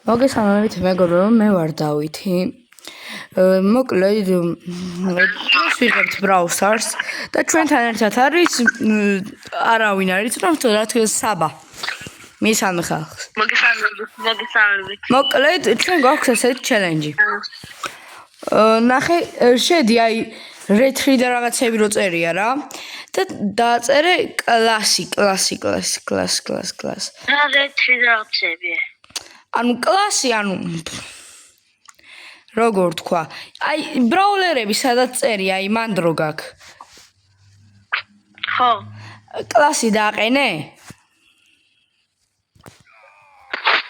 მოგესალმებით, მეგობრებო, მე ვარ დავითი. მოკლედ, ვიღებთ Brawl Stars და ჩვენთან ერთად არის არავინ არის, რომ რა თქმა უნდა საბა. მისალმე ხალხს. მოგესალმებით. მოკლედ, ჩვენ გვაქვს ესეთი ჩელენჯი. ნახე, შედი აი რეთრი და რაღაცები რო წერია რა. და დაწერე კლასი. რა რეთრი რაღაცებია? ანუ კლასი, ანუ როგორ თქვა? აი ბრაულერები სადაც წერია, აი მან დრო გაქვს. ხო. კლასი დააყენე?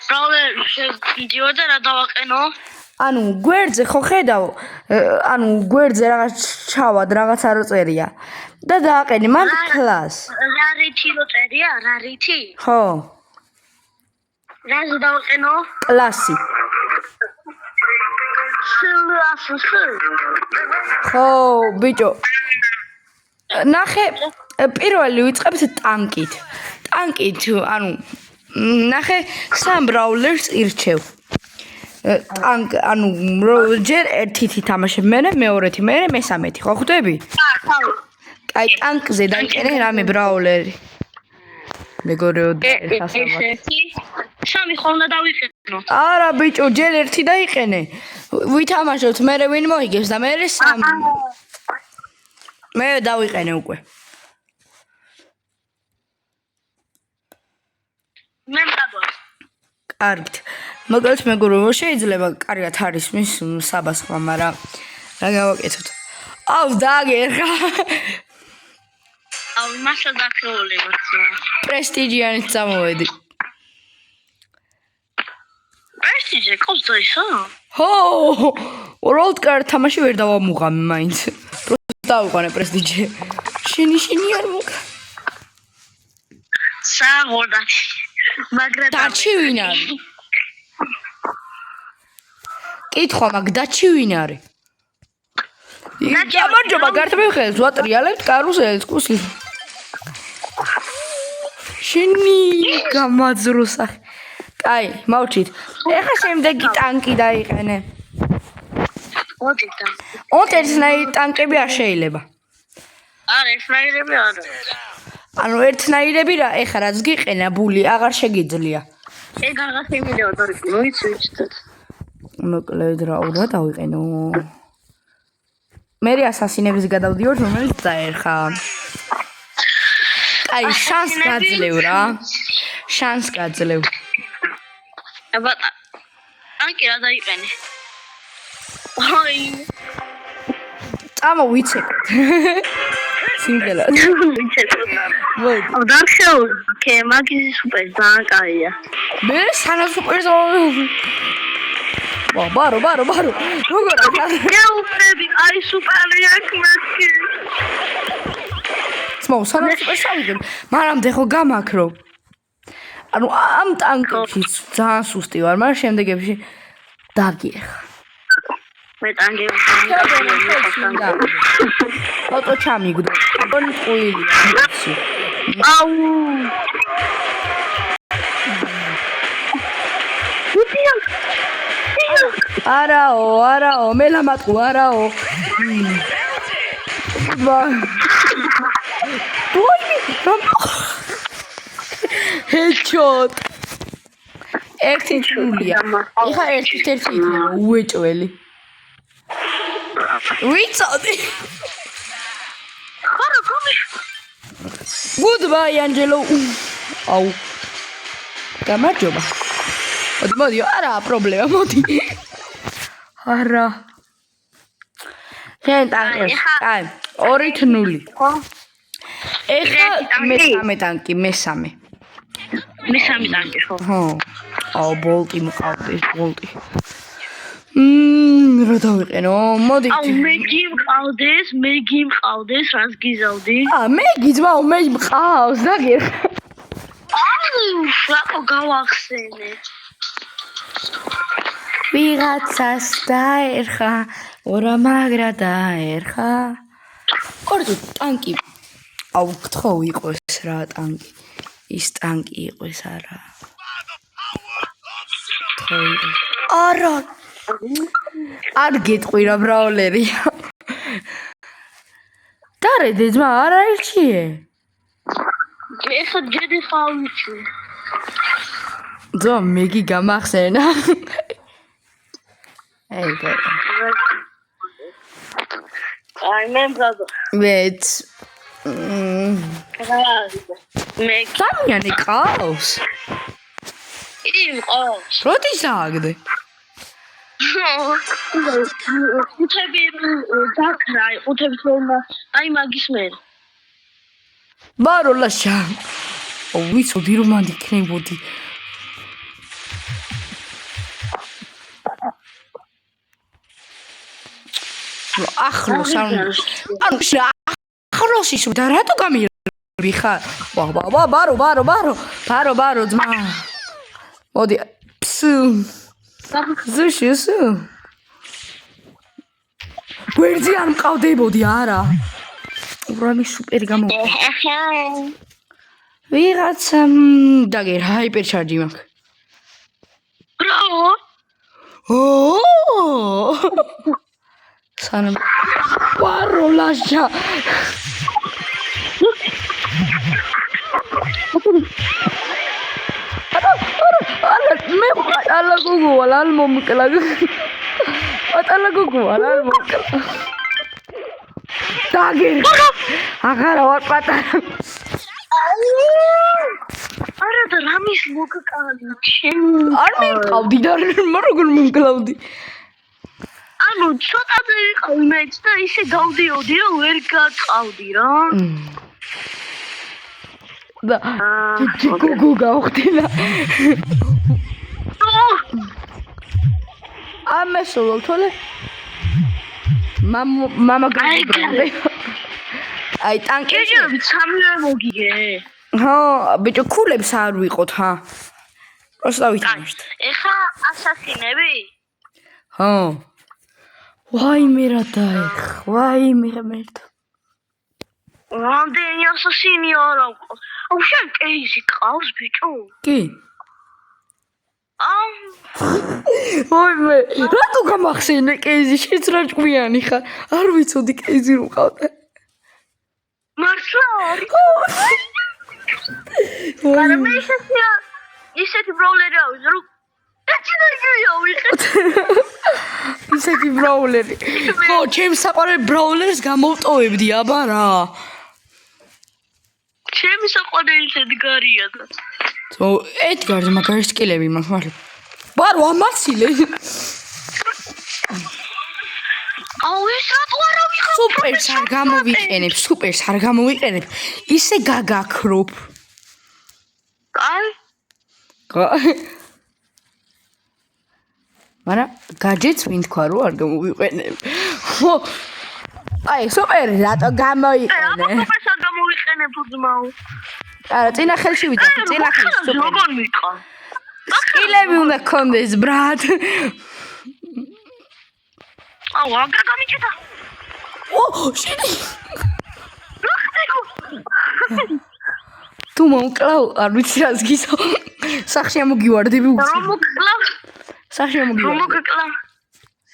ბრაულერი შევიდიო და რა დავაყენო? ანუ გვერდზე ხო ხედავ, ანუ გვერდზე რაღაც ჩავად რაღაცა რო წერია. და დააყენე მან კლას. რა რითი რო წერია? რა რითი? ხო. რა დავაყენო? კლასი. ხო, ბიჭო. ნახე, პირველი ვიწყებთ ტანკით. ტანკით, ანუ ნახე, სამ ბრაულერს ირჩევ. ტანკ, ანუ ჯერ ერთით ითამაშებ, მეორეთი, მესამეთი, ხო ხვდები? ხო. აი ტანკზე დაიყენე რამე ბრაულერი. მეგობრებო, სამი ხოლმე დავიყენო. არა ბიჭო, ჯერ ერთი დაიყენე. ვითამაშოთ, მე ვინ მოიგებს და მე სამი. მე დავიყენე უკვე. მე მოგვა. კარგით. მოკლედ მეგობრებო, შეიძლება კარგად არის მის საბას ხმა, მაგრამ რა გავაკეთოთ? აუ, დააგერხა. აუ, მასა დაქროულება. პრესტიჟიანით წამოვედი. პრესტიჟი კოსტა ისო? ხო, როლდკარ თამაში ვერ დავამუღამე მაინც. პროსტა დავიყვანე პრესტიჟი. შენი არ მოგა. საღორდა. მაგრამ დაჩი ვინ არის? კითხვა მაგ დაჩი ვინ არის? გამარჯობა, გართმევხელს ვატრიალებთ კარუსელს კუსლი. შენი გამაძროსა. კაი, მოვჩით. ეხლა შემდეგი ტანკი დაიყენე. ოდიტა. ერთნაირი ტანკები არ შეიძლება. არა, ერთნაირები არა. ანუ ერთნაირები რა, ეხლა რაც გიყენა ბული, აღარ შეგიძლია. ეგ აღარ შემიძლია დავიყენო, ვიცით. მოკლედ რა უნდა დავიყენო? მე ასასინების გადავდივარ, რომელიც დაერხა. აი, შანს გაძლევ რა. შანს გაძლევ. აბა, ანკი რა დაიყენე? აი. წამოვიცეკოთ. სიმღერა. მოდი. აუ, დახშეულ. ოკეი, მაგის სუპერ დააკაია. მე სანა სუპერს ბარო. როგორ არა? მეუბნები, აი სუპერი აქ მეთქი. სმოუ, სანა სუპერს ავიღებ. მანამდე ხო გამაქრო. ანუ ამ ტანკებში ძალიან სუსტი ვარ, მაგრამ შემდეგებში დაგიერხა. მე ტანგები. ფოტო ჩამიგდო. გონი ყუილი. აუ. არაო, მელამატყუ, არაო. ჰედშოტ. ერთი ჩულია. ეხა ერთი იქნება უეჭველი. ვიცოდი. ხარო კომი. Goodbye, Angelo. აუ. გამარჯობა. მოდი, არა პრობლემა, მოდი. არა. შენ ტანკი. კაი, 2-0. ხო? ეხლა მესამე ტანკი. მესამე ტანკი ხო? ხო. აუ, ბოლტი მყავდეს, ბოლტი. რა დავიყენო? მოდი. აუ, მე გიმყავდეს, რას გიზავდი? მე გიძმაო, მე მყავს, დაგერხა. აუ, რა გავახსენე. ვიღაცას დაერხა, ორა მაგრა დაერხა. ორჯერ ტანკი. აუ, გთხოვ იყოს რა ტანკი. ის ტანკი იყოს არა. არა არ გეტყვირა ბრაულერია დარედი ძმა არ აირჩიე ეხა ჯედი ხავიჩი ძმა მეგი გამახსენა ეგ აი მე ბრაზო მეც მე სამიანი ყავს იმყავს როდის დააგდე ხუთები დაქრა ხუთები თორმა აი მაგის მე ბარო ლაშა ვიცოდი რომ მანდ იქნებოდი ახლოს ანუ ახლოს ის და რატო გამირბი ხარ ვა ბარო ძმა მოდი ზუშუსუ გვერდზე არ მყავდებოდი არა უბრალოდ სუპერი გამო ვიღაცა დაგერ ჰაიპერჩარჯი მაქვს ბრავო სანამ პაროლაშა მე პატალა გოგოა ლალ მომკლა პატალა გოგოა ლალ მომკლა დაგერ აღარა ვარ პატარა არა და რამის მოგკალი არ მიყავდი და როგორ მომკლავდი ანუ ცოტაზე ვიყავი მეც და ისე დავდიოდი რომ ვერ გაწყავდი რა და გოგო გავხდინა ამესოლო თოლე мама გაიბრუნდა აი ტანკი სამივე მოგიგე ჰა ბიჭო ქულებს არ ვიყოთ ჰა პროსტა ვითამაშთ ეხა ასასინები ჰა ვაიმე რა დაეხ ვაიმე მერტ რამდენი ასასინი არა აუ შენ კეიზი ყავს ბიჭო კი ვაიმე რატო გამახსენე კეიზი შეც რა ჭკვიანი ხარ არ ვიცოდი კეიზი რომ ყავდა მართლა არა მე ისეთი ბრაულერი ავიღე რომ ისეთი ბრაულერი ხო ჩემს საყვარელ ბრაულერს გამოვტოვებდი აბა რა ჩემი საყვარელი ედგარია და ო ედგარს მაგარი სკილები მაქვს მართლა ბარო ამაცილე აუ ეს რატო არ ავიღე სუპერს არ გამოვიყენებ ისე გაგაქრობ აი მაგრამ გაჯეტს ვინ თქვა რომ არ გამოვიყენებ ხო აი სუპერი რატო გამოიყენე აბა სა გამოვიყენებ ძმაო არა წინა ხელში ვიდა წინა ხელში სუპერი როგორ მიყა სკილები უნდა გქონდეს ბრატ აუ აგა გამიჭედა ო შენი თუ მომკლავ არ ვიცი რას გისო სახში ამოგივარდები უცი რომ მოკლავ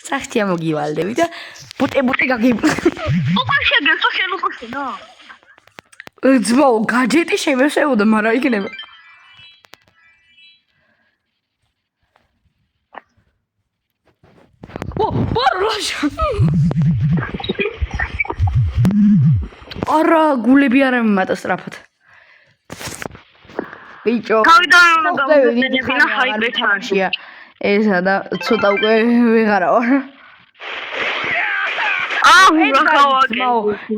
სახში ამოგივალდები და ბუტე გაგიბ უკვე შეგეცო შენ უკვე შენა ძმაო გაჯეტი შემესეოდა მაგრამ იქნება ო ბარლაშა არა გულები არ ამატა სწრაფად ბიჭო გავიდან უნდა გავუწევინა ჰაიპერჩარჯია ესა და ცოტა უკვე ვეღარა ვარ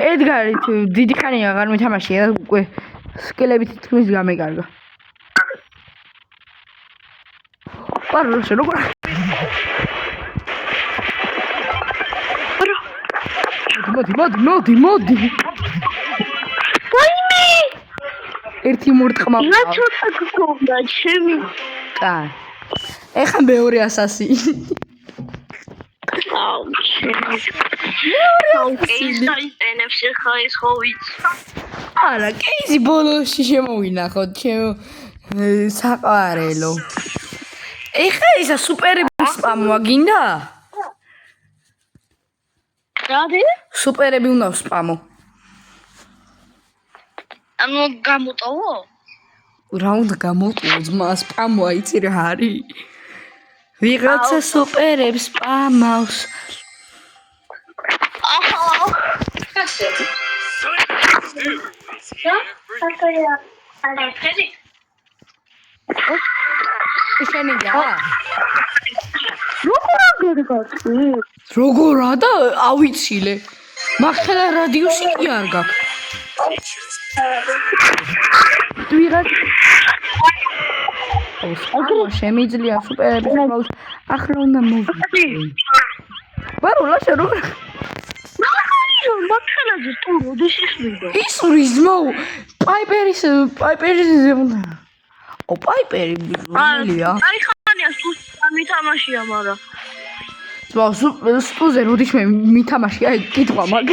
ედგარი თუ დიდი ხანია აღარ მითამაშია უკვე სკილები თითქმის გამეკარგა პარლაშა როგორ მოდი ვაიმე ერთი მორტყმა რა ცოტა გქონდა ჩემი კაი ეხა მეორე ასასი აუ ჩემი კეიზი ხა ეს ხო ვიცი არა კეიზი ბოლოში შემოვინახოთ ჩემ საყვარელო ეხა ისა სუპერები სპამოა გინდა? რადი? სუპერები უნდა ვსპამო. ანუ გამოტოვო? რა უნდა გამოვტოვო ძმა სპამოა იცი რა არის? ვიღაცა სუპერებს სპამავს. აჰა. შენი რა? როგორ როგორა და ავიცილე. მაგხელა რადიუსი კი არ გაქვს. შემიძლია სუპერების პროუს ახლა უნდა მოვიდე. ვარო ლაშა რო მაგხელაზე თუ როდესაც მიდო? ის რიზმო პაიპერის უნდა. ო პაიპერი ბიზნელია. აი ხანია სუსტა მითამაშია, მაგრამ ძმა სტუზე როდის მე მითამაშია კითხვა მაგ.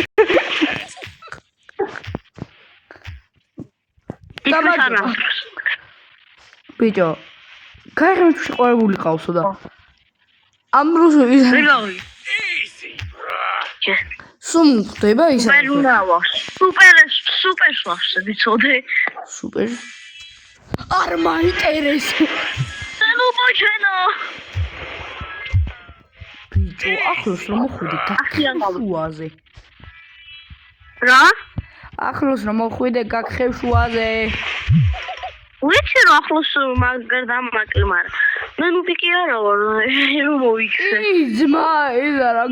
ბიჭო გაიღებ შეყვარებული ყავსო და ამ დროს სულ ხდება ისა სუპერს ვახშე ვიცოდე სუპერ არ მაინტერესებს ნუ მოჩენო ბიჭო ახლოს რომ მოხვიდე გაქხევშუაზე რა ახლოს რომ მოხვიდე გაქხევშუაზე ვიცი რომ ახლოს მაგარ დამაკი მაგრამ მე ნუ პიკი არა ვარ რომ მოვიქცე ძმა ეზა რა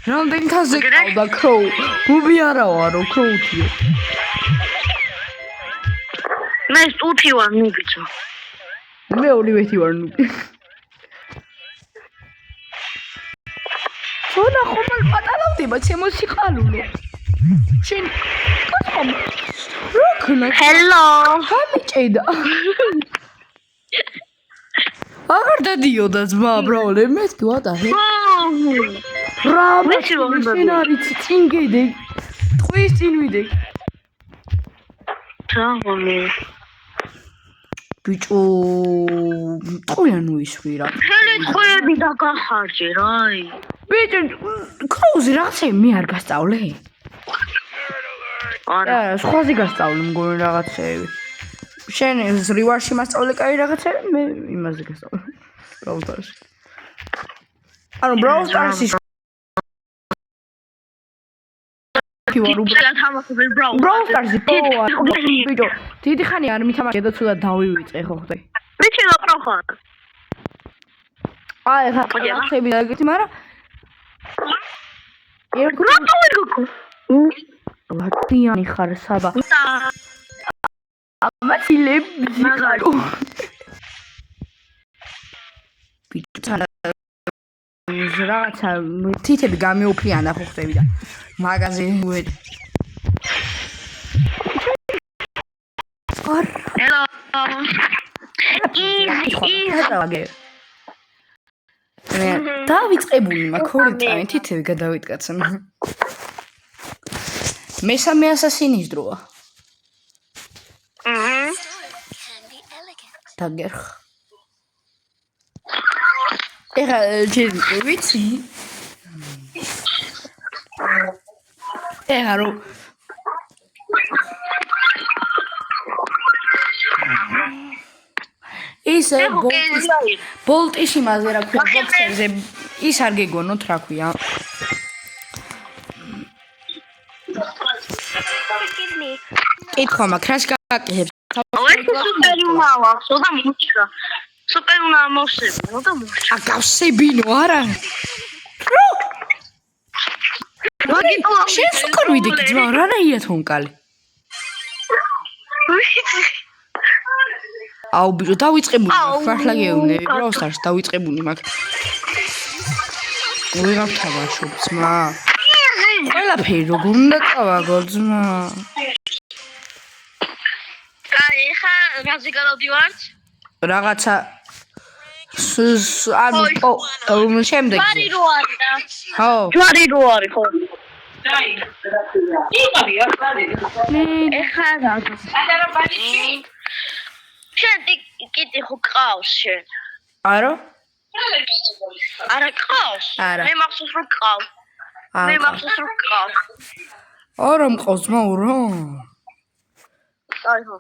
რამდენი თაზე ყავდა ქროუ გუბი არა ვარო ქროუთიო მე სტუთი ვარ ნუ ბიჭო მე ოლივეთი ვარ ნუ თონა ხომალ პატალავდება ჩემო სიყალულო შენ კაცო როქნა ჰელო გამიჭედა აღარ დადიოდა ძმა ბრაოლე მე ვატარე რა ვიცი რომ შენ არის წინგედე ტყვის წინ ვიდე თაღონი ბიჭო ტყუიანო ისვი რა ხელი ტყვეები დაგახარჯე რაი ბიჭო კროუზი რაღაცები მე არ გასწავლე არა სხვაზე გასწავლე მგონი რაღაცები შენ რივარში მასწავლე კაი რაღაცები მე იმაზე გასწავლე ბრაუზერში ანუ ბრაუზერში ბრაუზერში ბიჭო დიდი ხანი არ მითამაშე და ცუდად დავივიწყე ხო ხდე ვიცი რა პროხარ აი ხა რაღაცები დაგეთი მაგრამ ლატვიანი ხარ საბა ამათილები მაგარო ბიჭო რაღაცა თითები გამეუფლიანდა ხო ხდები და მაგაზე ვედ ჰელო დავიწყებული მაქვს ორი წამი თითები გადავიტკაცე მესამე ასასინის დროა დაგერხ ეხა ჯერი ვიცი ეხა რო ის ბოლტის იმაზე რა ქვია ბოქსერზე ის არ გეგონოთ რა ქვია კითხვა მაქვს რას გაკეთებ სუპერი უნდა ვახსო და მუსიკა სუპერი უნდა მოვსებინო და მუსიკა გავსებინო არა შენ სუკარ ვიდექი ძმა რანაირად თონკალი აუ ბიჭო დავიწყებული მაქვს ფარხლა გეუბნები ბრაუსტარს დავიწყებული მაქვს ვიღარ თამაშობ ძმა ყველაფერი როგორ უნდა წავაგო ძმა აი ხა რაზე გადავდივართ რაღაცა ანუ შემდეგ ჯვარი რო არის და ხო ჯვარი რო არის ხო დაი იყავია ხა რა შენ კიტი ხო ყავს შენ? არა? არა ყავს? არა. მე მახსოვს რომ ყავს. მე მახსოვს რომ ყავს. არა მყავს ძმა რა. აი ხო.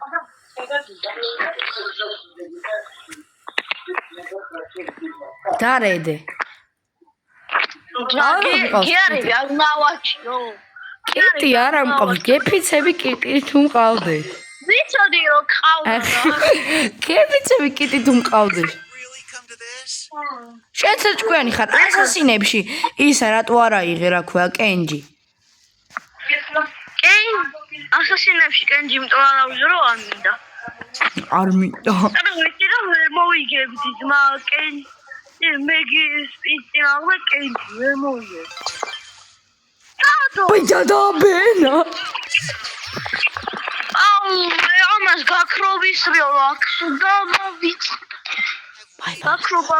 დარედე. გიარი არ ნავაჩიო. კიტი არა მყავს, გეფიცები კიტი თუ მყავდე. ვიცოდი რომ ყავს. გეფიცები კიტი თუ მყავდე. შენ საჭკვიანი ხარ ასასინებში ისა რატო არა იღე რა ქვია კენჯი. ასასინებში კენჯი იმიტომ არ ავიღე რომ არ მინდა. არ მინდა. არა ვიცი რომ ვერ მოვიგებდი ძმა კენჯი მეგის ისწავლე კენჯი ვერ მოვიგებდი. ბიჭა დაბენა. აუ ამას გაქროვის რეაქს და მოვიც. გაქრობა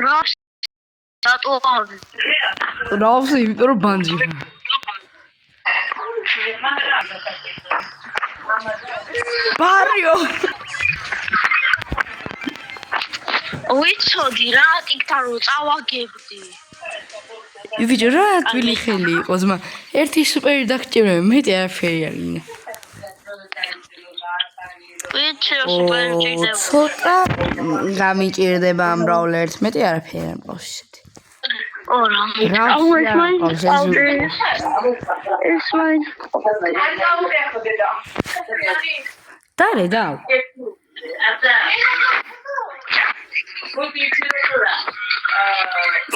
რას დატო რავს იმიტომ რომ ბანჯი. ბარიო. ვიცოდი რა ტიკთან რო წავაგებდი. იბიჭო რა თვილი ხელი იყო ძმა. ერთი სუპერი დაგჭირე მეტი არაფერი არ გინდა. ვიცი სუპერი ჭირდება. ცოტა გამიჭირდება ამ ბრაულერს მეტი არაფერი არ მყავს ისეთი. ორა ეს მაინც დარე და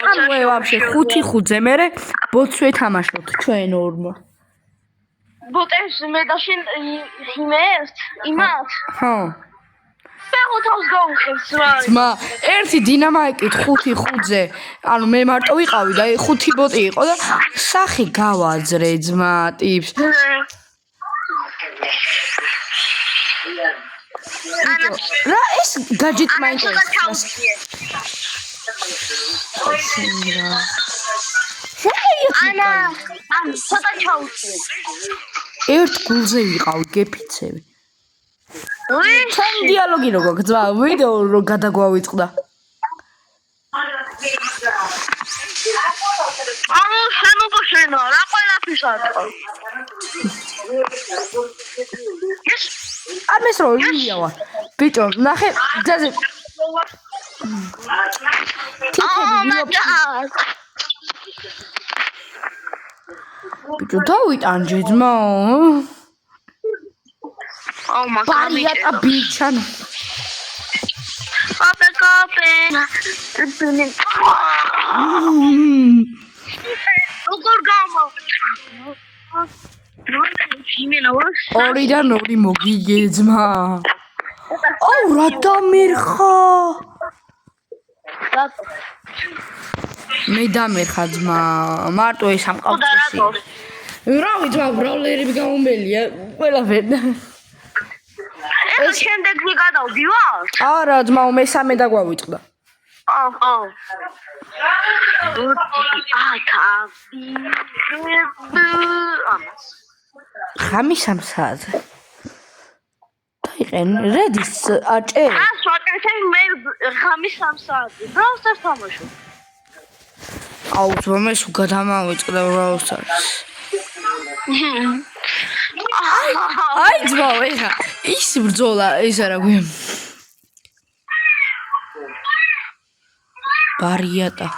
ანუ ვაფშე 5-5-ზე მერე ბოთს ვეთამაშოთ ჩვენ ორმა. ბოტებს მე და შენ იმერთ იმათ ხო. ფეხოთავს გავუხებს რა. ძმა, ერთი დინამიკით 5-5-ზე, ანუ მე მარტო ვიყავი და 5 ბოტი იყო და სახი გავაძრე ძმა ტიპს. რა ეს გაჯეტი მაინტერესებს. ანა ცოტა ჩაუწვი. ერთ გულზე ვიყავ გეფიცები. უი თან დიალოგი როგორ გძვა ვიდეო რო გადაგვავიწყდა. ანუ შენობა შენა რა ყველაფერს ატყო. ამეს რო ილია ვარ. ბიჭო, ნახე ძაზე. ბიჭო, დავიტანჯე ძმა. აუ ბარიატა ბიჩან. აპეკაპენა. როგორ გამა? ორიდან ორი მოგიგე ძმა. აუ რა დამერხა. მე დამერხა ძმა. მარტო ეს ამ ყავწესი. რა ვიცი, ბრაულერები გამომბელია ყველაფერი. ეს შემდეგ ვიგადავდივარ? არა ძმა, მესამე დაგვავიწყდა. აჰა. ხამის 3 საათზე. დაიყენ რედის აჭე. ვაკეთე მე ხამის 3 საათზე. ბრაუსტარს თამაშობ. აუ ძმა, მე სულ გადამავიწყდა ბრაუსტარს. აი ძმა, ეხა ის ბრძოლა ეს არა გვი. ბარიატა.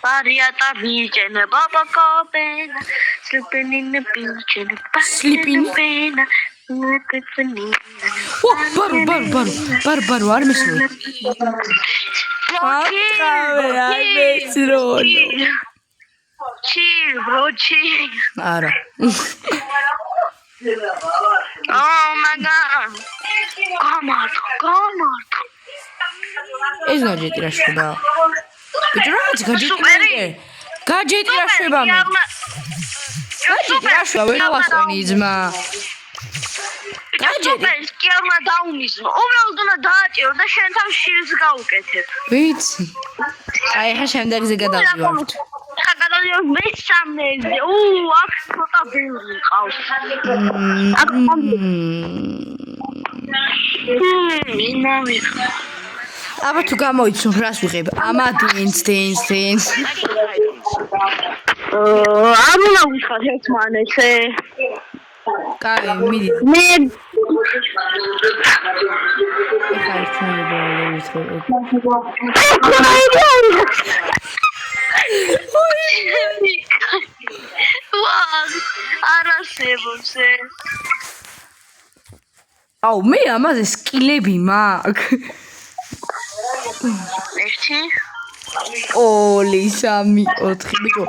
ბარიატა ბიჭენა ბაბა კოპენა სლიპინინე ბიჭენა სლიპინენა. ო ბარო არ მისული. არ მისული. Chill, bro, chill. არა. Oh my god. Come on. ეს გაჯეტი რა შვება. ბიჭო რაღაც გაჯეტი მე. გაჯეტი რა შვება მე. გაჯეტი რა შვება ვერ ავასწრენი ძმა. გაჯეტი. კი არმა დაუმიზნო. უბრალოდ უნდა დააჭირო და შენ თავს შილს გაუკეთებ. ვიცი. აი ხა შემდეგზე გადავდივართ. ხა გადავდივართ ვიწოდიოს მესამეზე. აქ ცოტა ბევრი ყავს. აქ მინავი. აბა თუ გამოიცნო რას ვიღებ? ამა დენს. არ უნდა ვიხარ ერთმანეთზე. კაი, მიდი. მე ეხა ერთმანეთი ვალევით რო. არასებობს ეს. აუ, მე ამაზე სკილები მაქვს. 1 2 3 4 ბიჭო.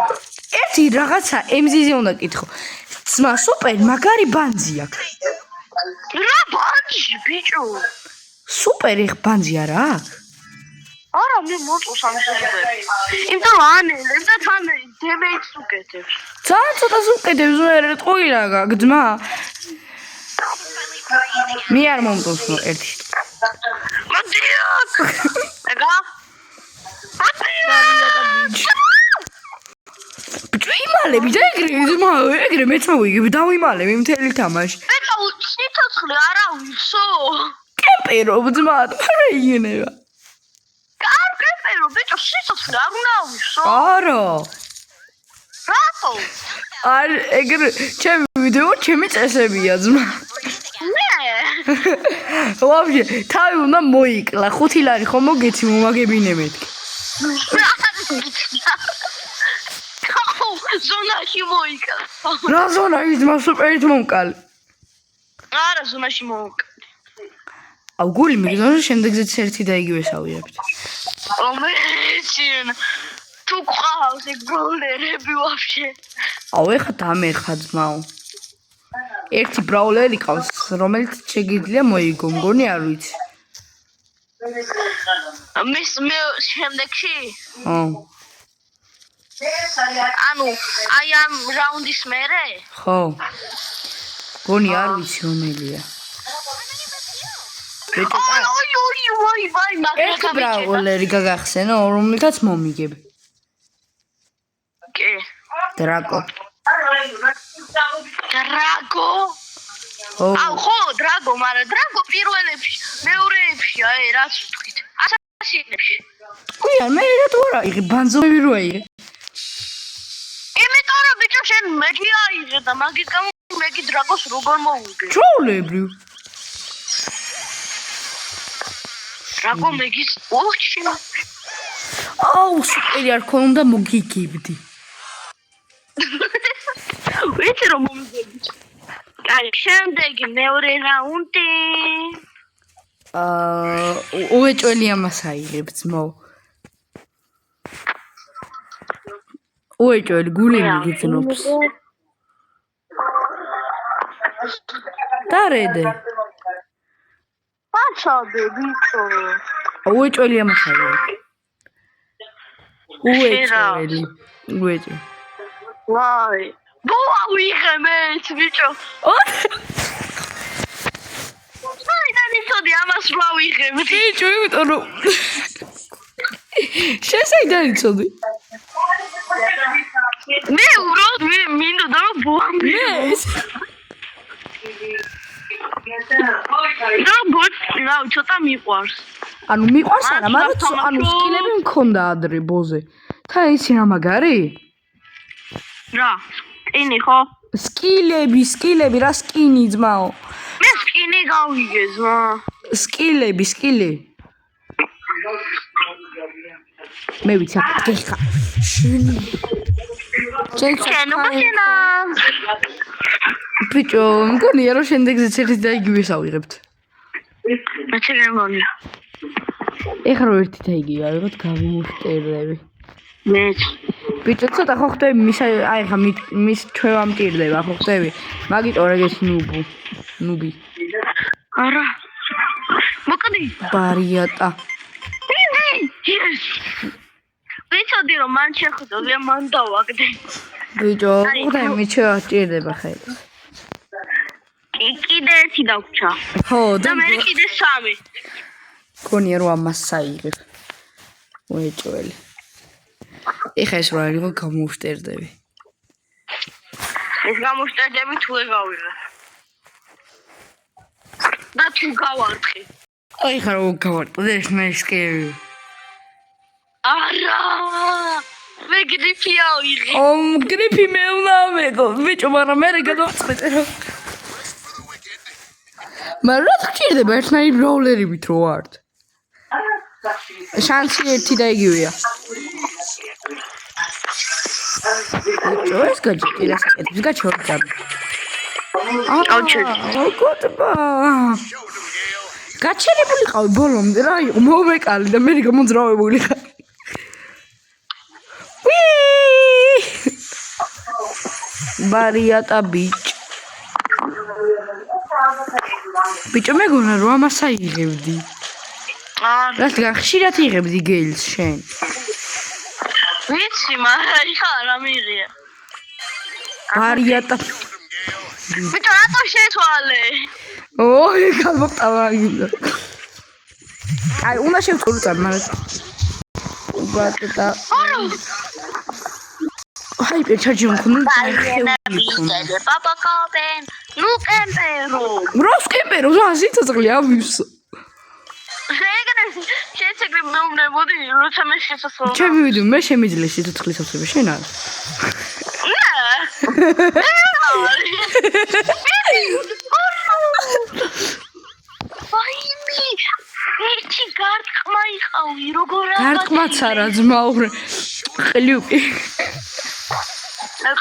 ერთი რაღაცა ემზიზე უნდა კითხო. ძმა სუპერ მაგარი ბანძი აქვს. რა ბანჯი ბიჭო? სუპერი ბანძი არა აქვს? არა, მე მოწოს ამ სუპერი. იმიტომ ანელებს და თან დემეჯს უკეთებს. ძალიან ცოტა უკეთებს მე რეტყოილა გაქვს ძმა. მე არ მომწონს ერთი. მადიაკ. ეგა? იმალები და ეგრე მეც მოვიგებ დავიმალები მთელი თამაში. ბიჭო, სიცოცხლე არა ვისო. კემპერობ ძმა, რა იგენება? არ კემპერო, ბიჭო, სიცოცხლე არ უნდა ვისო. არა. რატო? არ ეგრე ჩემი ვიდეო ჩემი წესებია ძმა. ვაფშე, თავი უნდა მოიკლა, 5 ლარი ხომ მოგეცი მომაგებინებეთ. ზონაში მოიკლა. რა ზონაში ძმა სუპერით მომკალი. არა, ზონაში მოუკლა. აუ გული მიგზავნე შემდეგზეც ერთი და იგივე ავიღებთ. ამეჩინ. თუ ყავს ეგ ბროლერები ვაფშე. აუ ეხა დამერხა ძმაო. ერთი ბრაულერი ყავს, რომელიც შეგიძლია მოიგო, მგონი არ ვიცი. მე შემდეგში? ხო. ანუ აი ამ რაუნდის მერე? ხო. მგონი არ ვიცი რომელია. ვაი, ერთი ბრაულერი გაგახსენო, რომელთაც მომიგებ. კი. დრაკო. დრაგო? აუ ხო, დრაგო, მაგრამ დრაგო პირველებში, მეორეებში, აი რაც ვთქვით. ასასინებში. ყია, მე რატო არა იღე ბანძოები რო აიღე? იმიტომ რომ ბიჭო შენ მეგი აიღე და მაგის გამო მეგი დრაგოს როგორ მოუგე? ჩაოლებრივ. დრაგო მეგის ოჩი. აუ, სუპერი არ ქონდა მოგიგებდი. ვიცი რომ მომიგები. აი, შემდეგი მეორე რაუნდი. უეჭველი ამას აიღებ ძმო. უეჭველი გული მიგიწნობს. დარედე. პასადე ბიჭო. უეჭველი ამას აიღებ. უეჭველი. ვაი. ბოავიღე მეც ბიჭო. აი დანიცოდი ამას ვავიღე. ბიჭო, იმიტომ რომ შესაიდან იცოდი. მე უბრალოდ მინდოდა რომ ბოამბი. რა ცოტა მიყვარს. ანუ მიყვარს არა, მაგრამ ანუ სკილები მქონდა ადრე ბოზე. თან იცი რა მაგარი? რა? სკინი ხო? სკილები, რა სკინი ძმაო? მე სკინი გავიგე ძმა. სკილი. მე ვიცი აქ გეხა. შენი. ჩენოქენა. ბიჭო, მგონია რომ შემდეგზეც ერთი და იგივეს ავიღებთ. მე შეგემონია. ეხლა რო ერთი და იგივე ავიღოთ, გამოვხტერები. მეც. ბიჭო, ცოტა ხო ხტები მის აი ხა მის ჩვევა მტირდება, ხო ხტები? მაგიტო რეგეს ნუბი. არა. მოკლდი. ბარიატა. ვიცოდი რომ მან შეხვდები, მან დავაგდე. ბიჭო, ხტები მის ჩვევა მტირდება ხელი. კიდე ერთი დაგვრჩა. ხო, და მე კიდე 3. გონია რომ ამას აიღებ. უეჭველი. ეხა ეს რა იყო გამოვშტერდები. ეს გამოშტერდები თუ ეგავიღე. და თუ გავარდხი. აი ხარ გავარტყე ეს მესკევი. არა! მე გრიფია ვიღე. გრიფი მე უნდა მეგო. ბიჭო, მაგრამ მე გადავწყვეტე რომ მაგრამ რა გჭირდება ერთნაირი ბროულერებით რო ვართ? შანსი ერთი და იგივეა. ბიჭო, ეს გაჭირდა საკეთებს, გაჩორდა. გოტბა. გაჩერებული ყავი ბოლომდე რა იყო მომეკალი და მე გამოძრავებული ხარ. ბარიატა ბიჭ. ბიჭო მეგონა რომ ამას აიღებდი. რადგან ხშირად იღებდი გეილს შენ. ვიცი, მაგრამ იხა რა მიღია. ბარიატა. ბიჭო, რატო შეთვალე? ოი, გამოყავა გინდა. აი, უნდა შევწურწარ, მაგრამ უბატა. აი, პეჩაჯი მქონდა. პაპა კოპენ. ნუ კემპერო. როს კემპერო, რა სიცოცხლე ავისო. შეგნე, შეცეკლი მომნებოდი, როცა მე შესაძლოა. ჩემი ვიდეო, მე შემიძლია სიცოცხლის ავსება, შენ არა. ვაიმე, ერთი გარტყმა იყავი, როგორ არა? გარტყმაც არა, ძმაურე. ყლუპი.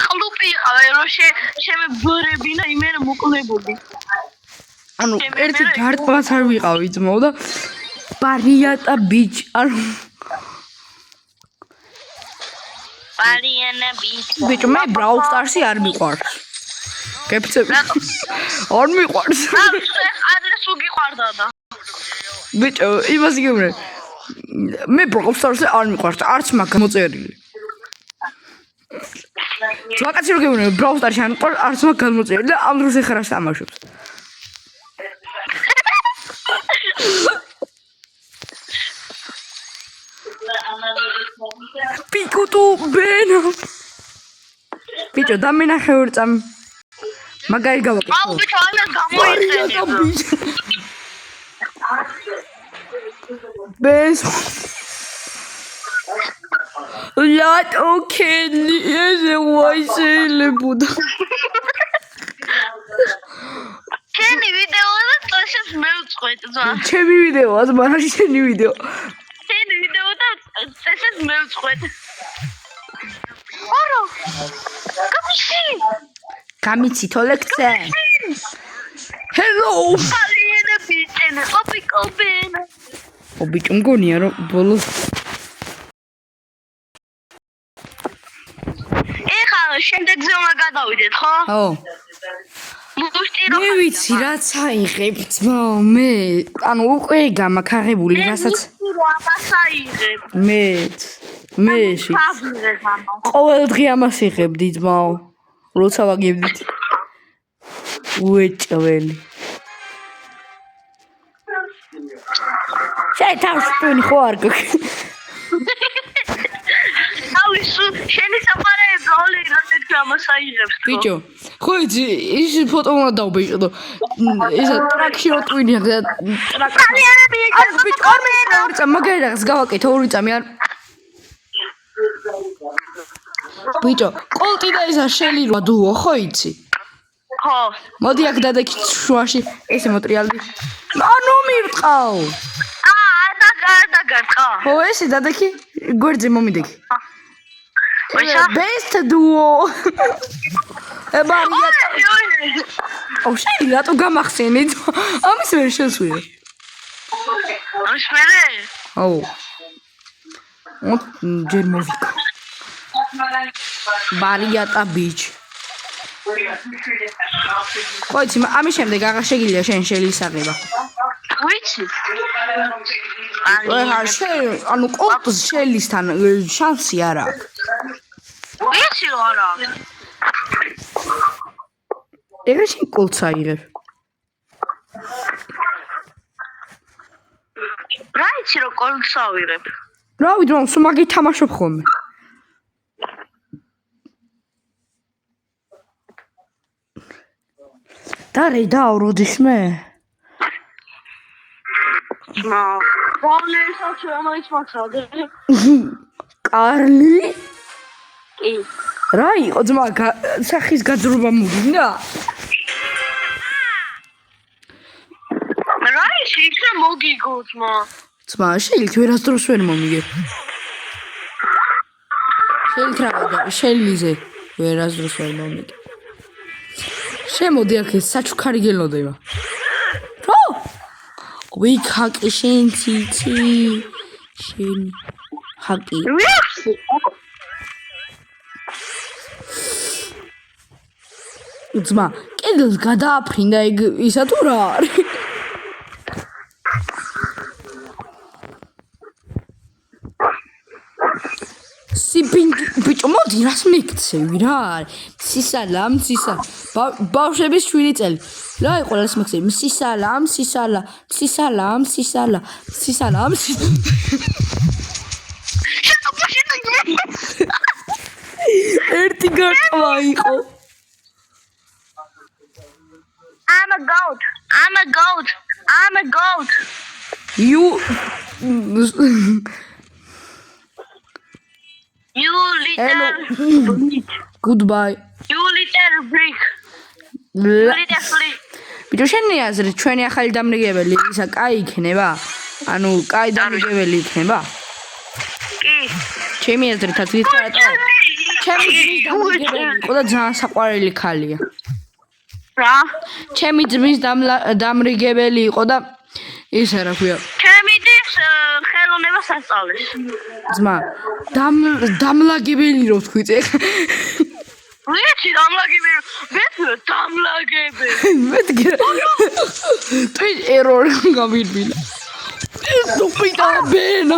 ყლუპი იყავი, რომ შემებრებინა იმენ მოკლებოდი. ანუ ერთი გარტყმაც არ ვიყავი, ძმაო და ბარიატა ბიჭ, ანუ ბარიანა ბიჭ. ბიჭო, მე Brawl Stars-ი არ მიყვარს. გეფცები. არ მიყვარს. ადრეს უგიყვარდა და. ბიჭო, იმას გეუბნე. მე Brawl Stars-ი არ მიყვარს, არც მაქვს გამოწერილი. ზოგადად რო გეუბნე, Brawl Stars-ი არ მიყვარს, არც მაქვს გამოწერილი და ამ დროს ეხლა სამაშობს. პიკუტუ ბენა. ბიჭო, დამენახე ორ წამ. მაგარი გავაკეთე. აუ, ბიჭო, ამას გამოიწენე. ბეს. ლათ ოკენი, ესე ვაიშელებოდა. ჩემი ვიდეოზე წესებს მევწყვეტ ძმა. ჩემი ვიდეოა, მაგრამ შენი ვიდეო. ჩემი ვიდეო და წესებს მევწყვეტ. ორო. გამიში. გამიცით ოლექცე. ჰელო. ბარიანა ბიჭენა, პაპი კობენა. ო ბიჭო, მგონია რომ ბოლოს ეხლა შემდეგზე უნდა გადავიდეთ, ხო? ო მუშტი რო მე ვიცი რაც აიღებ ძმაო მე ანუ უკვე გამაქაღებული რასაც ამას აიღებ. მე ყოველ დღე ამას იღებდი ძმაო როცა ვაგებდით უეჭველი შენ თავშტუნი ხო არ გქ ავისუ შენი საფარე ზოლი როდესაც ამას აიღებს ხო? ბიჭო ხო იცი ის ფოტო უნდა დავბეჭდო ისა ტრაქში რო ტვინია და ტრაქი არ ბიჭო არ მე მაგარი რაღაც გავაკეთე 2 წამი არ ბიჭო კოლტი და ისა შელი რა დუო ხო იცი ხო მოდი აქ დადექი შუაში ესე მოტრიალდი ანუ მირყავ დაგარტყა ხო ესე დადექი გვერდზე მომიდექი ვეშა best duo ებარია აუ შენ რატო გამახსენეთ ამის ვერ შესვია ამის მერე აუ ჯერ მოვიკო ბარიატა ბიჭ ხოიცი ამის შემდეგ აღარ შეგიძლია შენ შელისაღება ვიცი აი შენ ანუ კოლტს შელისთან შანსი არ აქვს ვიცი რა ეგრე შენ კოლტს აიღებ რა იცი რომ კოლტს ავიღებ რა ვიცი რომ მაგით თამაშობ ხოლმე და რედა აუროდიშმე? პრობლემსაც ამაიც მაქსადე. კარლი? კი. რა იყო ძმა სახის გაძრობა მოგინდა? რა ის იქნა მოგიგო ძმა? ძმა შეიძლება ვერასდროს ვერ მომიგე. შეიძლება ვერასდროს ვერ მომიგე. შემოდი აქ ეს საჩუქარი გელოდება. რო? ვიქ ჰაკი შენ ციცი. შენ ჰაკი. ძმა, კედელს გადააფრინდა ეგ ისა თუ რა არის? სიპინგი ბიჭო მოდი რას მიქცევი რა არის? სისალა ბავშვების 7 წელი. რა იყო რას მიქცევი? სისალა. ერთი გარყვა იყო. I'm a goat. You little goodbye. You little brick. ბიჭო შენი აზრით ჩვენი ახალი დამრიგებელი ისა კაი იქნება? ანუ კაი დამრიგებელი იქნება? კი. ჩემი აზრითაც ვიცხარატო. ჩემი ძმის დამრიგებელი იყო და ძალიან საყვარელი ქალია. რა? ჩემი ძმის დამრიგებელი იყო და ისა რა ქვია? ჩემი დის ხელოვნებას ასწავლის. ძმა დამლაგებელი რო თქვი წე. ვიცი დამლაგებელი. მეთქი. თუ ერორ გამირბინა. ეს თუპიტა ბენა.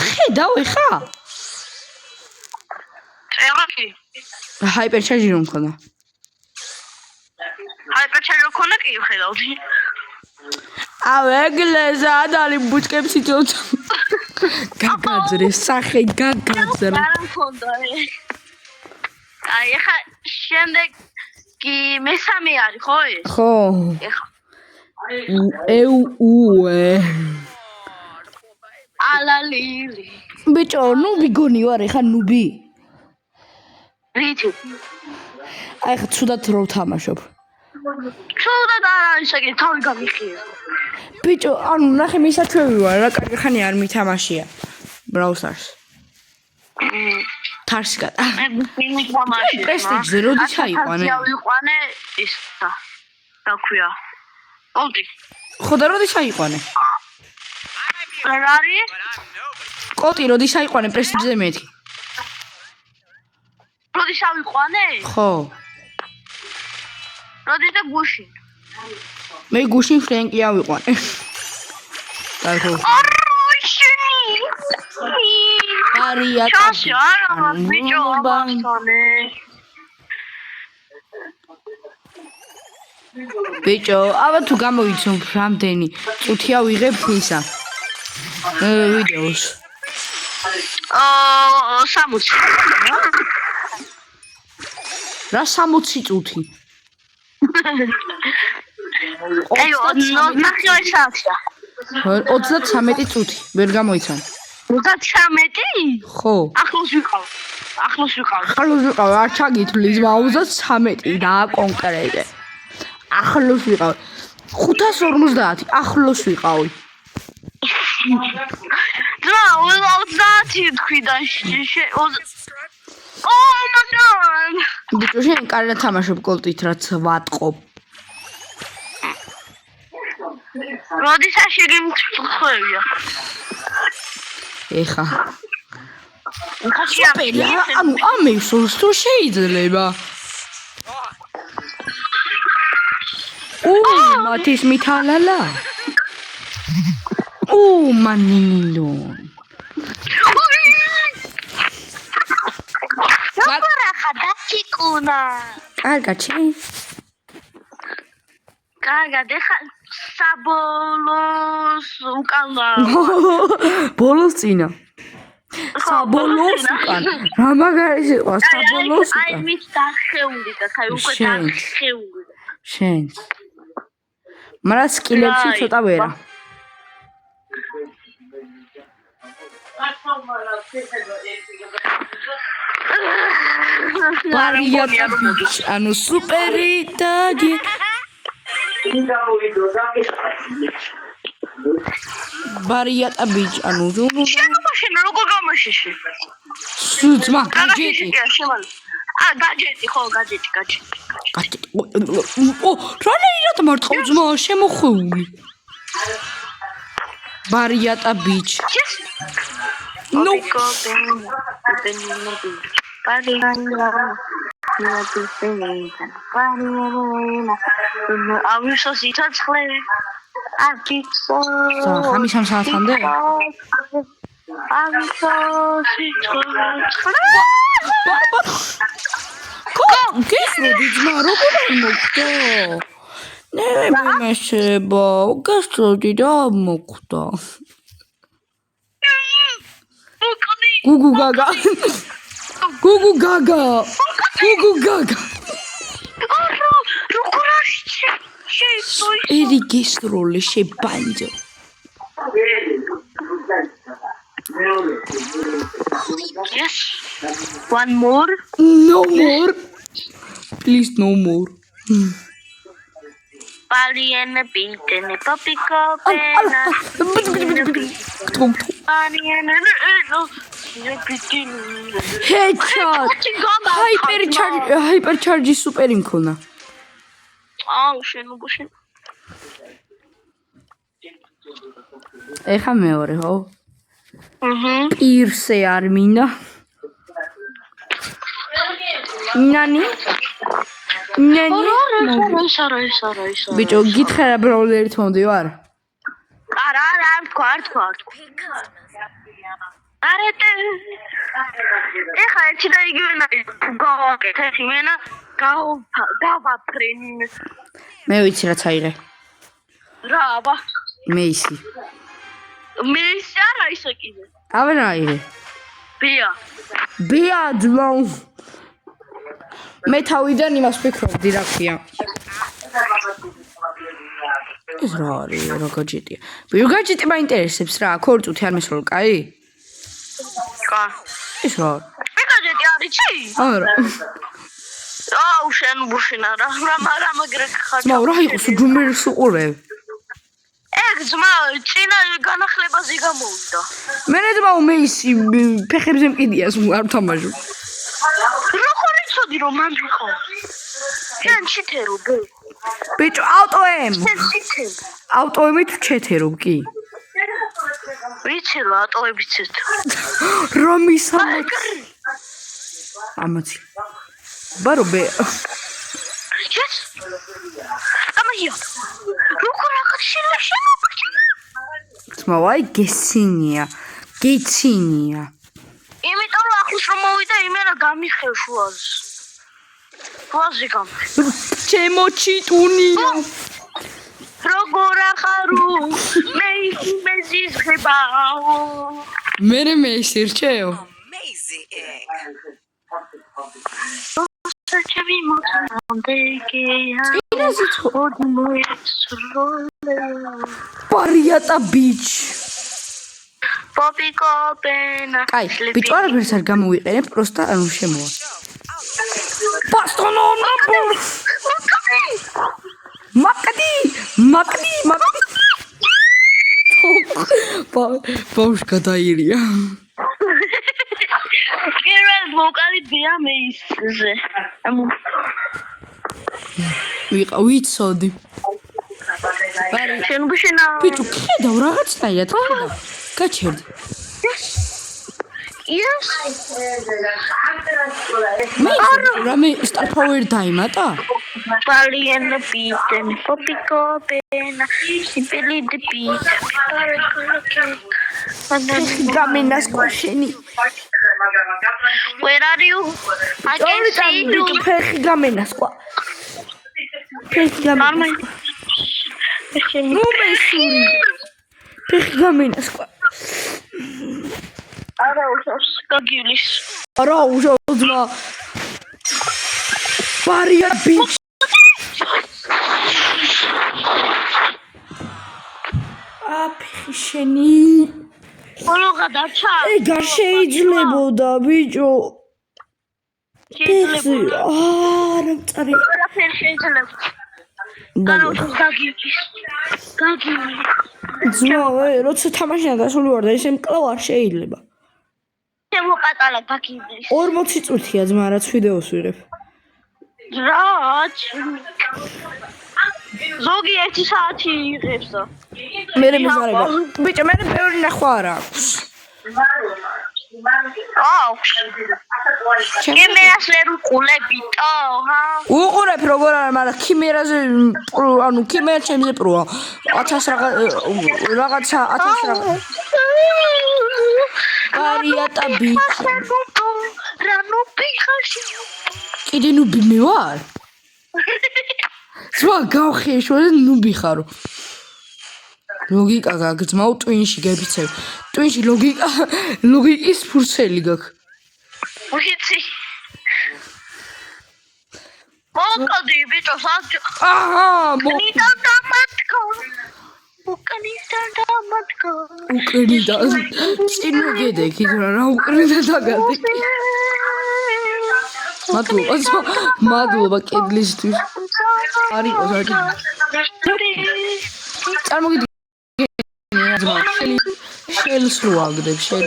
ხედავ ეხა? წერაკი. ჰაიპერჩარჯი რომ მქონდა. ჰაიპერჩარჯი რო მქონდა კი ხედავდი. ავეგლეზა ადალი ბუჩკებს იწოც. გაგაძრე სახე გაგაძრე. რა მქონდა? აი ეხა შემდეგი მესამე არის ხო ეს? ხო. ეხა უე. ალალილი. ბიჭო, ნუბი გონი ვარ ეხა ნუბი. რითი? აი ხა ცუდად რო თამაშობ. ცუდად არ არის ეგ თავი გამიხიე. ბიჭო, ანუ ნახე მისაჩვევი ვარ რა კარგი ხანი არ მითამაშია. ბრაუსარს. თარს გატა. მე თამაში. პრესტიჟზე როდი ჩაიყვანე? ჩაიყვანე ის და ქვია. ოლდი. ხო და როდი ჩაიყვანე? რა არის? კოტი როდი ჩაიყვანე პრესტიჟზე მეთქი? როდი ჩავიყვანე? ხო. როდი და გუშინ. მე გუშინ ფრენკი ავიყვანე. და ხო. აროშინი. არია ჩაში არა ბიჭო აბასთანე. ბიჭო, აბა თუ გამოიცნობ რამდენი წუთია ვიღებ ისა. ვიდეოს. 60. რა 60 წუთი? აი 29 საათია. 33 წუთი, ვერ გამოიცან. 33? ხო. ახლოს ვიყავ. ახლოს ვიყავ, არ ჩაგითვლის, 33 და კონკრეტე. ახლოს ვიყავ. 550, ახლოს ვიყავი. ძმა 30 თქვი და მაგრამ ბიჭო შენ კარგად თამაშობ კოლტით რაც ვატყობ. როდესაც შეგიმწხვევია. ეხა. ანუ ამისოს თუ შეიძლება. მათის მითალალა. მანინილო. გაკურახა დაკიკუნა. კარგაჩი. კარგად ეხა საბოლოს უკანა. ბოლოს წინა. საბოლოოს უკან. რა მაგარი სიტყვა, საბოლოოს აი უკან. მით დახეული და ხაი უკვე შენ. დახეული. შენ. მაგრამ სკილებში რაი, ცოტა ვერა. ვარიანტა ბიჭ, ანუ სუპერი დაგი. ვარიანტა ბიჭ, ანუ შენ როგორ გამაშიში? სუძმა გაჯეტი. გაჯეტი ხო, გაჯეტი. ო, რა ნეირად მარტყავ ძმა, შემოხვეული. ვარიანტა ბიჭ. ნუ ავისო სიცოცხლე აფიცო ხამისამ საათამდე? ავისო სიცოცხლე გესროდი ძმა, როგორ არ მოხდა? ნემეშება, გესროდი რა მოხდა? გუგუ გაგა. გუგუ გაგა. გუგუ გაგა. როგორ შეიძლება? ერი გესროლე შებანჯო. Yes. One more. No more. Please no more. Paliene pintene papiko pena. Paliene Headshot. Hypercharge სუპერი მქონა. აუ შენ. ეხა მეორე ხო? პირზე არ მინდა. ნანი? არა. ბიჭო, გითხრა რა ბრაულერით მომდივარ? არა, თქვა. არეთე. ეხა ერთი და იგივე გავაკეთე, იმენა გავაფრენ. მე ვიცი რაც აიღე. რა, აბა. მე ისი. მე ისი არა ისე კიდე. აბა რა აიღე? ბია ძმა. მე თავიდან იმას ვფიქრობდი რა ქვია. ეს რა არის რა გაჯეტია? ბიჭო გაჯეტი მაინტერესებს რა, ქორწუთი არ მესვრო, კაი? კა. ეს რა? მე გაჯეტი არიცი? არა. აუ შენ ბუშინა რა მაგრე ხარ. ძმა რა იყოს ჯუმერის უყურებ? ეგ ძმა წინა განახლებაზე გამოვიდა. მე ძმა მე ისი ფეხებზე მყიდიას არ ვთამაშობ. როგორ იცოდი რომ მან ვიყო? შენ ჩითერობ? ბიჭო ავტოემ. შენ ჩითერობ? ავტოემით ჩეთერობ კი? ვიცი რა ავტოებით ჩეთერობ. რომის ამათი. ბარობე. Yes. ამაია. როგორ აღშილა შემოგვიჭი? თმავაი გესინია. გეცინია. იმიტომ რომ ახლოს რომ მოვიდა იმენა გამიხევ შუაზე. შუაზე გამ. ჩემო ჩიტუნია. როგორ ახარო? მე ზიზღებაო. მე სირჩეო. Saçmi montandegea. Pariata beach. Popiko pena. Კაი, ბიჭო არაფერს არ გამოვიყენებ, პროსტა ანუ შემოვა. ბასტონო ნაპო. მაკდი. ბავშვ გადაირია. პირველ მოკალი ბია მეისზე. ვიცოდი. შენ ბუშინა. ბიჭო, ხედავ რაღაცნაირად, ხედავ. გაჩერდი. Yes. მე რამე star power დაიმატა? Paliene piten, popiko pena, simply the beat. გამენას ყოშენი. Where are you? I can see you. ფეხი გამენას ყვა. ფეხი გამენას. ნუ მეშური. ფეხი გამენას ყვა. არა უშავს გაგივლის არა უშავს ძმა ბარია ბიჭ აფი შენი ხოლოღა დარჩა ეგ არ შეიძლებოდა ბიჭო შეიძლება არა წარი ყველაფერი შეიძლება არა უშავს გაგივლის ძმა როცა თამაში დასული ვარ და ისე მკლავ არ შეიძლება შემოყატალა გაგივლის 40 წუთია ძმა რაც ვიდეოს ვიღებ რაც ზოგი 1 საათი იღებს და მე მეზარება ბიჭო მე ბევრი ნახვა არ აქვს აქვს ქიმიას ვერ უყურებიტო ჰა უყურებ როგორ არა მაგრამ ქიმიაზე ანუ ქიმია ჩემზე პროა 1000 რაღაცა 1000 რაღაცა არიატა ბიჭო რა ნუ ფიხაში კიდე ნუბი მე ვარ ზღვა გავხიეშო და ნუბი ხარო ლოგიკა გაქვს ძმაო ტვინში გებიცევ ტვინში ლოგიკის ფურცელი გაქვს ვიცი მოკადი ბიჭო საჭ აჰა ნიტა დამატკო უკანისა დამატკო უკრიდა წინ მოგედექი რა უკრიდა დაგადე მადლობა კედლისთვის არისო საჭი წარმოგიდგენია ძმა შელს რო აგდებ შენ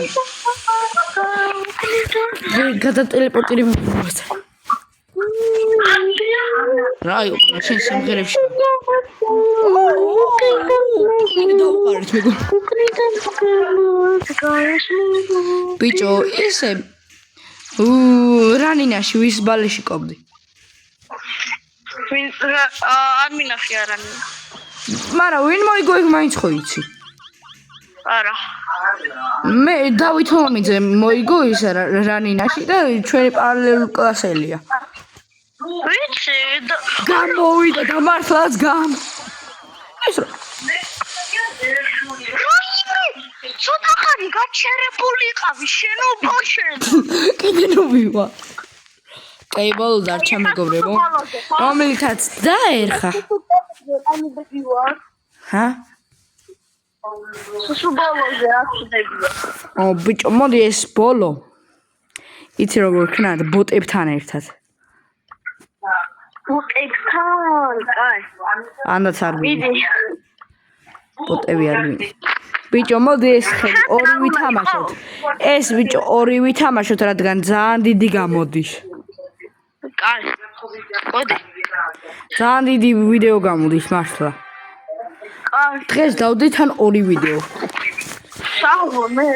გადატელეპორტირებულს რაი შენ სიმღერებში კიდე დავყარეთ მეგონა ბიჭო ისე რანინაში ვის ბალეში ყოფდი არ მინახია რანინა მაგრამ ვინ მოიგო იქ მაინც ხო იცი არა მე დავით მომიძე მოიგო ის რანინაში და ჩვენი პარალელური კლასელია ვიცი გამოვიდა და მართლაც ეს რა ცოტა ხანი გაჩერებული იყავი შენობაში კიდე ნუვივა კაი ბოლო დარჩა მეგობრებო რომელიცაც დაერხა ჰა სუბოლოზე აფიდებია ო ბიჭო მოდი ეს ბოლო იცი როგორ ქნათ ბოტებთან ერთად ბოტებთან კაი ანდაც არ მიდი ბოტები არ მინდა ბიჭო მოდი ეს ხელი ორი ვითამაშოთ ეს ბიჭო ორი ვითამაშოთ რადგან ძალიან დიდი გამოდის კაი მოდი ძალიან დიდი ვიდეო გამოდის მართლა კაი დღეს დავდით ან ორი ვიდეო საღო მე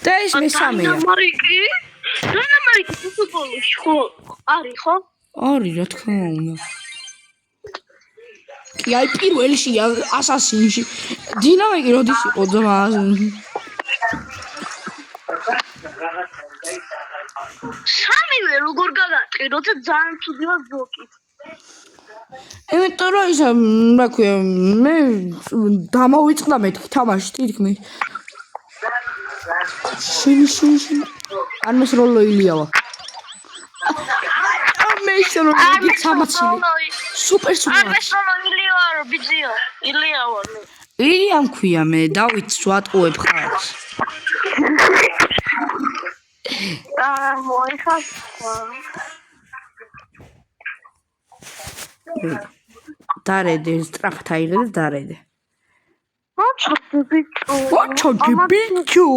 და ეს მესამეა მარიკი სუბოლოში ხო არის ხო არის რა თქმა უნდა კი აი პირველში ასასინში დინამიკი როდის იყო ძმა სამივე როგორ გადაჭი როცა ძალიან ცუდი ვარ ბლოკით იმიტომ რომ ისა რა ქვია მე დამოვიწყდა მეთქი თამაში თითქმის შენ არ მეს როლო ილიავა ამეშროლი სამაცილი სუპერ არ მესროლო ილიავა ბიძიო ილიავა ილიამ ქვია მე დავით სვატყუებ ხალხს მოიხარ დარედე სტრაფად აიღე და დარედე ოჩოდი ბიჭო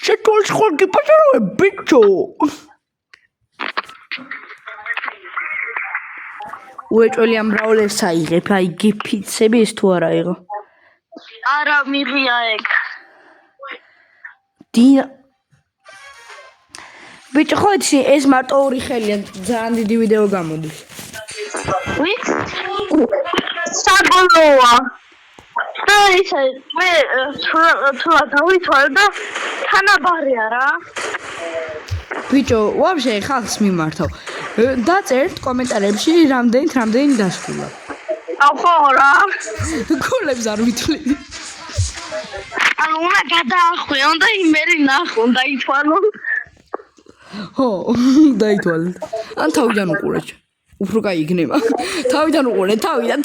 შეთვალს ხარ გიპასარავე ბიჭო უეჭველი ამ რაოლებს აიღებ აი გიფიცები ეს თუ არა იყო არა მიღია ეგ დინა ბიჭო ხო იცი ეს მარტო ორი ხელია ძალიან დიდი ვიდეო გამოდის ვიც საბოლოა და ისე მე თულა დავითვალ და თანაბარია რა ბიჭო ვაფშე ხალხს მიმართავ დაწერთ კომენტარებში რამდენი დასრულა აუ ხო რა გოლებს არ ვითვლები ანუ უნდა გადაახვიონ და იმერი ნახონ და ითვალო. ხო, დაითვალეთ. ან თავიდან უყურეთ. უფრო კაი იქნება. თავიდან უყურეთ, თავიდან.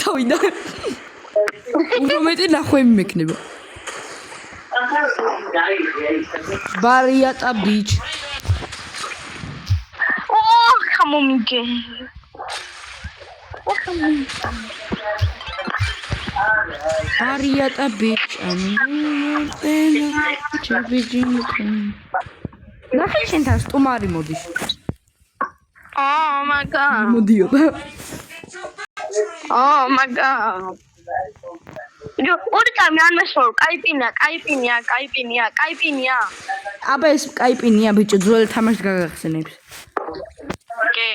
უფრო მეტი ნახვები მექნება. Bariata Beach. Oh, come on, Miguel. Bariata Beach. ნახე შენთან სტუმარი მოდის. Oh my god. მოდიოდა. Oh my god. Jo, ურთა მე არ მესმორ, კაიპინია. აბა ეს კაიპინია ბიჭო, ძველი თამაში გაგახსენებს. კი.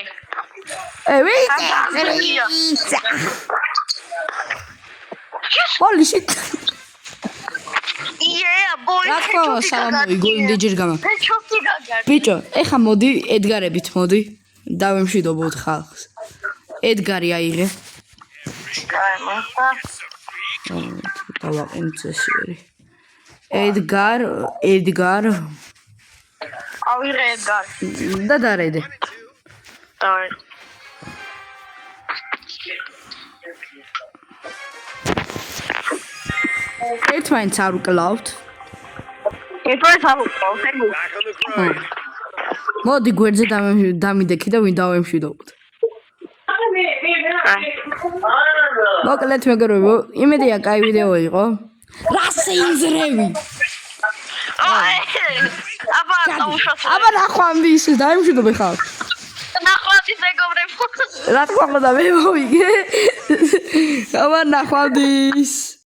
Holy shit. Yeah, boy. რა თქმა უნდა, სალამო, გოლინდი ჯერ გამა. ჩოქი გაგარ. ბიჭო, ეხა მოდი ედგარებით მოდი. დავემშვიდობოთ ხალხს. ედგარი აიღე. კაი, მასა. დავაყენწესიერი. ედგარ. ავიღე ედგარ. და დარედე. დავე. ერთმანეთს არ უკლავთ. ერთმანეთს არ უკლავთ, ეგ. მოდი გვერდზე დამიდექი და ვინ დავემშვიდობოთ. მოკლედ მეგობრებო, იმედია კაი ვიდეო იყო. რა შეიზრევი? აბა ნახვამდი ის დაემშვიდობე ხალხ. ნახვამდი მეგობრებო. რა თქმა უნდა მე მოვიგე. აბა ნახვამდის.